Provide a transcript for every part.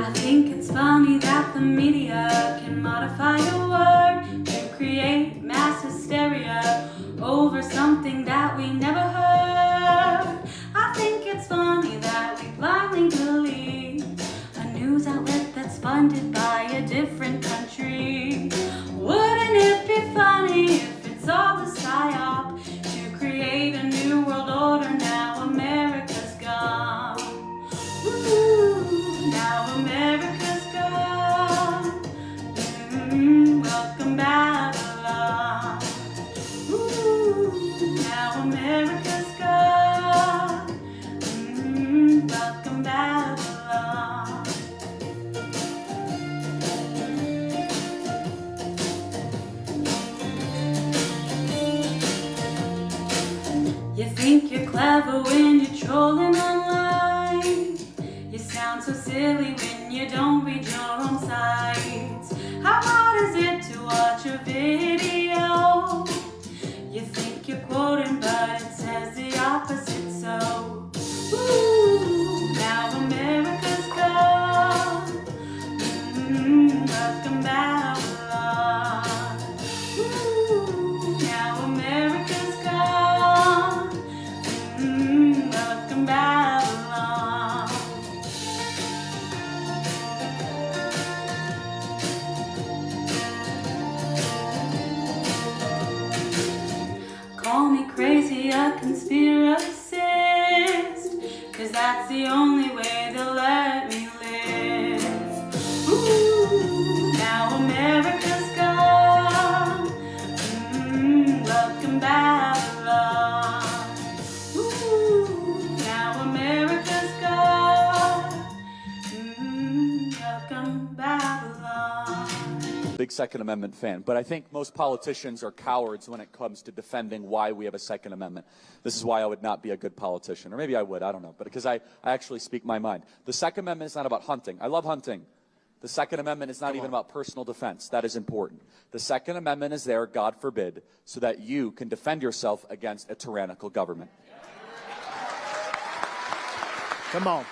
I think it's funny that the media can modify a word to create mass hysteria over something that we never heard. I think it's funny that we blindly believe a news outlet that's funded by a different country. Wouldn't it be funny if it's all a psyop to create a new world order? Now America's gone. Ooh, now America's gone. Welcome Babylon. Ooh, now America's gone. Welcome Babylon. You think you're clever when you're trolling online. You sound so silly when you don't read your own sites. How hard is it to watch a video? You think you're quoting, but it says the opposite, so ooh, now America's gone. Welcome Babylon. Ooh, now America's gone. Welcome Babylon. Call me crazy, a conspiracist, 'cause that's the only way they'll let me live. Ooh, now America's gone. Welcome Babylon. Ooh, now America's gone. Welcome Babylon. Big Second Amendment fan, but I think most politicians are cowards when it comes to defending why we have a Second Amendment. This is why I would not be a good politician, or maybe I would, I don't know, but because I actually speak my mind. The Second Amendment is not about hunting. I love hunting. The Second Amendment is not even about personal defense. That is important. The Second Amendment is there, God forbid, so that you can defend yourself against a tyrannical government. Come on.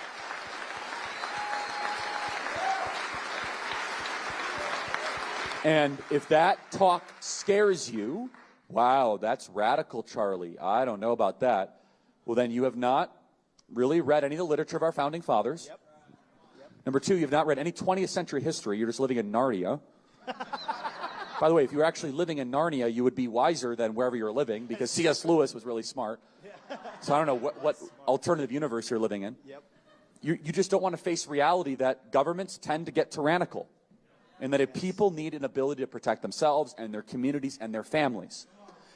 And if that talk scares you, wow, that's radical, Charlie. I don't know about that. Well, then you have not really read any of the literature of our founding fathers. Yep. Number two, you've not read any 20th century history. You're just living in Narnia. By the way, if you were actually living in Narnia, you would be wiser than wherever you're living, because C.S. Lewis was really smart. So I don't know what alternative universe you're living in. Yep. You just don't want to face reality that governments tend to get tyrannical. And that if people need an ability to protect themselves and their communities and their families.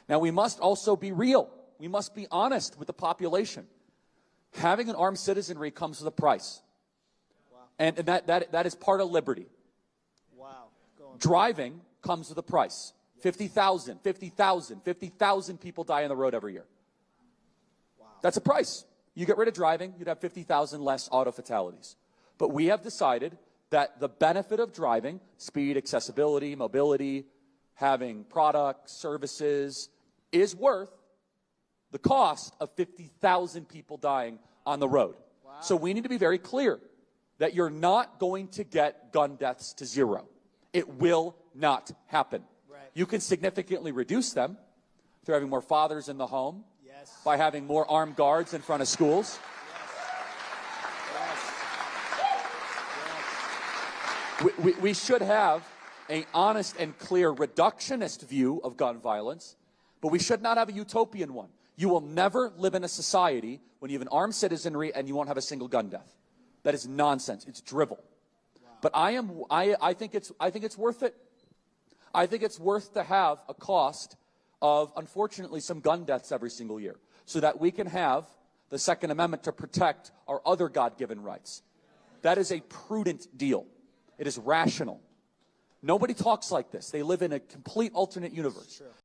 Now, we must also be real. We must be honest with the population. Having an armed citizenry comes with a price. Wow. And that is part of liberty. Wow. Driving comes with a price. 50,000 people die on the road every year. Wow. That's a price. You get rid of driving, you'd have 50,000 less auto fatalities. But we have decided that the benefit of driving, speed, accessibility, mobility, having products, services, is worth the cost of 50,000 people dying on the road. Wow. So we need to be very clear that you're not going to get gun deaths to zero. It will not happen. Right. You can significantly reduce them through having more fathers in the home, Yes. by having more armed guards in front of schools. We should have an honest and clear reductionist view of gun violence, but we should not have a utopian one. You will never live in a society when you have an armed citizenry and you won't have a single gun death. That is nonsense. It's drivel. Wow. But I think it's worth it. I think it's worth to have a cost of, unfortunately, some gun deaths every single year, so that we can have the Second Amendment to protect our other God-given rights. That is a prudent deal. It is rational. Nobody talks like this. They live in a complete alternate universe.